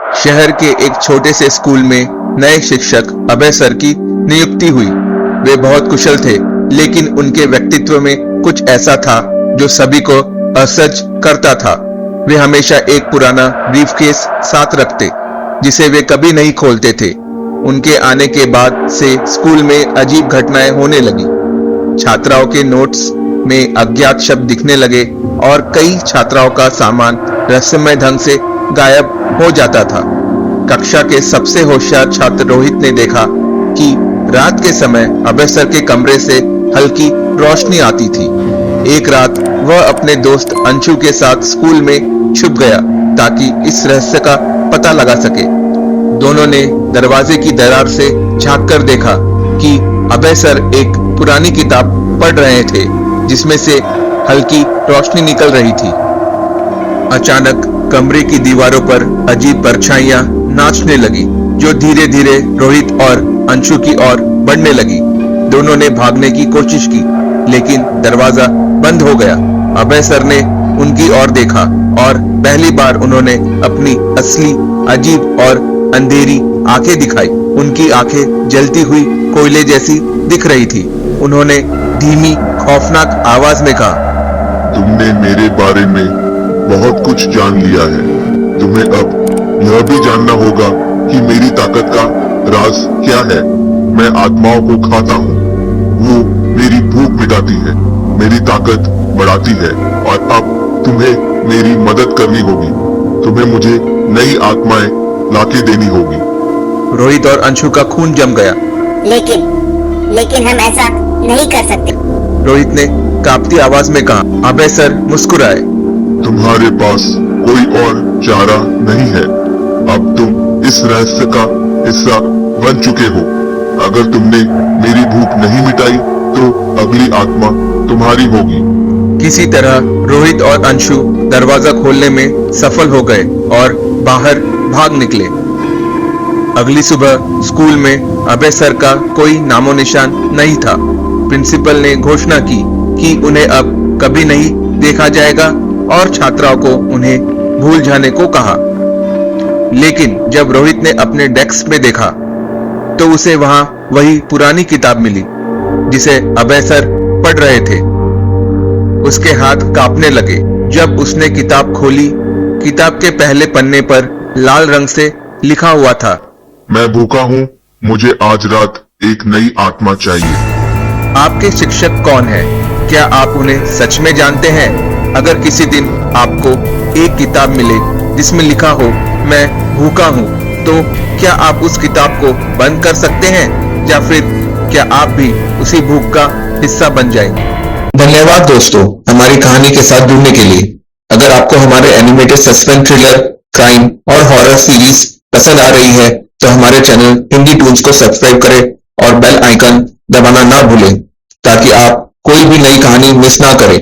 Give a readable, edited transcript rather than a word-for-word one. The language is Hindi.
शहर के एक छोटे से स्कूल में नए शिक्षक अभय सर की नियुक्ति हुई। वे बहुत कुशल थे, लेकिन उनके व्यक्तित्व में कुछ ऐसा था जो सभी को असहज करता था। वे हमेशा एक पुराना ब्रीफकेस साथ रखते, जिसे वे कभी नहीं खोलते थे। उनके आने के बाद से स्कूल में अजीब घटनाएं होने लगी। छात्राओं के नोट्स में अज्ञात शब्द दिखने लगे और कई छात्राओं का सामान रहस्यमय ढंग से गायब हो जाता था। कक्षा के सबसे होशियार छात्र रोहित ने देखा कि रात के समय अभय सर के कमरे से हल्की रोशनी आती थी। एक रात वह अपने दोस्त अंशु के साथ स्कूल में छुप गया ताकि इस रहस्य का पता लगा सके। दोनों ने दरवाजे की दरार से झांककर देखा कि अभय सर एक पुरानी किताब पढ़ रहे थे, जिसमें से हल्की रोशनी निकल रही थी। अचानक कमरे की दीवारों पर अजीब परछाइयां नाचने लगी, जो धीरे धीरे रोहित और अंशु की ओर बढ़ने लगी। दोनों ने भागने की कोशिश की, लेकिन दरवाजा बंद हो गया। अभय सर ने उनकी ओर देखा और पहली बार उन्होंने अपनी असली, अजीब और अंधेरी आंखें दिखाई। उनकी आंखें जलती हुई कोयले जैसी दिख रही थी। उन्होंने धीमी, खौफनाक आवाज में कहा, तुमने मेरे बारे में बहुत कुछ जान लिया है। तुम्हें अब यह भी जानना होगा कि मेरी ताकत का राज क्या है। मैं आत्माओं को खाता हूँ। वो मेरी भूख मिटाती है, मेरी ताकत बढ़ाती है, और अब तुम्हें मेरी मदद करनी होगी। तुम्हें मुझे नई आत्माएं लाके देनी होगी। रोहित और अंशु का खून जम गया। लेकिन हम ऐसा नहीं कर सकते। रोहित ने कांपती आवाज में कहा। अभय सर मुस्कुराए। तुम्हारे पास कोई और चारा नहीं है। अब तुम इस रहस्य का हिस्सा बन चुके हो। अगर तुमने मेरी भूख नहीं मिटाई तो अगली आत्मा तुम्हारी होगी। किसी तरह रोहित और अंशु दरवाजा खोलने में सफल हो गए और बाहर भाग निकले। अगली सुबह स्कूल में अभय सर का कोई नामो निशान नहीं था। प्रिंसिपल ने घोषणा की कि उन्हें अब कभी नहीं देखा जाएगा और छात्राओं को उन्हें भूल जाने को कहा। लेकिन जब रोहित ने अपने डेस्क में देखा तो उसे वहां वही पुरानी किताब मिली जिसे अभय सर पढ़ रहे थे। उसके हाथ कांपने लगे जब उसने किताब खोली। किताब के पहले पन्ने पर लाल रंग से लिखा हुआ था, मैं भूखा हूँ, मुझे आज रात एक नई आत्मा चाहिए। आपके शिक्षक कौन है? क्या आप उन्हें सच में जानते हैं? अगर किसी दिन आपको एक किताब मिले जिसमें लिखा हो मैं भूखा हूँ, तो क्या आप उस किताब को बंद कर सकते हैं, या फिर क्या आप भी उसी भूख का हिस्सा बन जाएंगे? धन्यवाद दोस्तों, हमारी कहानी के साथ जुड़ने के लिए। अगर आपको हमारे एनिमेटेड सस्पेंस थ्रिलर, क्राइम और हॉरर सीरीज पसंद आ रही है तो हमारे चैनल हिंदी टून्स को सब्सक्राइब करें और बेल आइकन दबाना ना भूलें, ताकि आप कोई भी नई कहानी मिस ना करें।